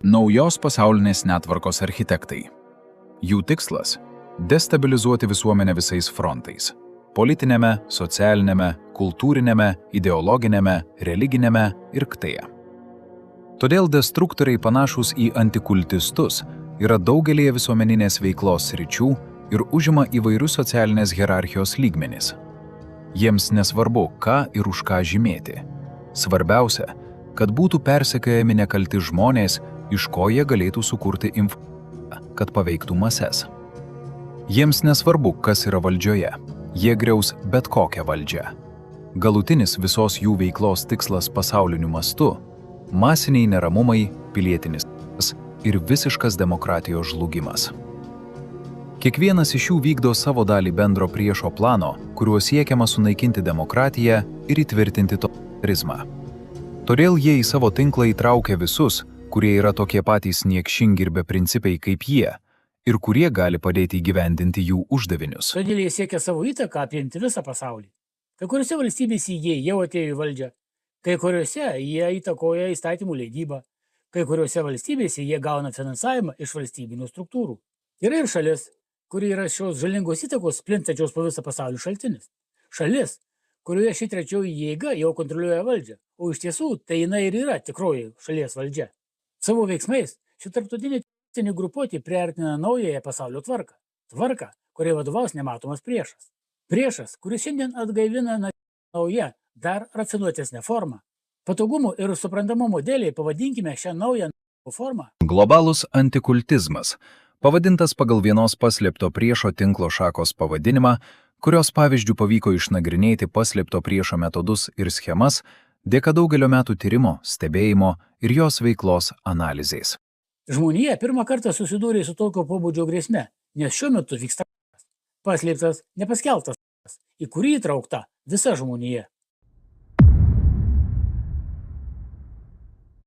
Naujos pasaulinės netvarkos architektai. Jų tikslas – destabilizuoti visuomenę visais frontais – politinėme, socialinėme, kultūrinėme, ideologinėme, religinėme ir ktėje. Todėl destruktoriai panašūs į antikultistus yra daugelėje visuomeninės veiklos sričių ir užima įvairius socialinės hierarchijos lygmenis. Jiems nesvarbu, ką ir už ką žymėti. Svarbiausia, kad būtų persekiojami nekalti žmonės, iš ko jie galėtų sukurti informaciją, kad paveiktų mases. Jiems nesvarbu, kas yra valdžioje. Jie griaus bet kokią valdžią. Galutinis visos jų veiklos tikslas pasauliniu mastu – masiniai neramumai, pilietinis ir visiškas demokratijos žlugimas. Kiekvienas iš jų vykdo savo dalį bendro priešo plano, kuriuo siekiama sunaikinti demokratiją ir įtvirtinti totalitarizmą. Todėl jie į savo tinklą įtraukia visus, kurie yra tokie patys niekšingi ir beprincipiai kaip jie, ir kurie gali padėti įgyvendinti jų uždavinius. Todėl jie siekia savo įtaką apimti visą pasaulį. Kai kuriuose valstybėse jie jau atėjo į valdžią, kai kuriuose jie įtakoja įstatymų leidybą, kai kuriuose valstybėse jie gauna finansavimą iš valstybinių struktūrų. Yra ir šalis, kuri yra šios žalingos įtakos plintančios po visą pasaulį šaltinis. Šalis, kurioje ši trečioji jėga jau kontroliuoja valdžią, o iš tiesų tai jinai ir yra tikroji šalies valdžia. Savo veiksmais ši tarptautinė teroristinė grupuotė priartina naująją pasaulio tvarką. Tvarką, kuriai vadovaus nematomas priešas. Priešas, kuris šiandien atgaivina naują, dar rafinuotesnę formą. Patogumo ir suprantamumo dėliai pavadinkime šią naują formą. Globalus antikultizmas, pavadintas pagal vienos paslėpto priešo tinklo šakos pavadinimą, kurios pavyzdžių pavyko išnagrinėti paslėpto priešo metodus ir schemas dėka daugelio metų tyrimo, stebėjimo ir jos veiklos analizės. Žmonija pirmą kartą susidūrė su tokio pobūdžio grėsme, nes šiuo metu vyksta paslėptas, nepaskeltas, į kurį įtraukta visa žmonija.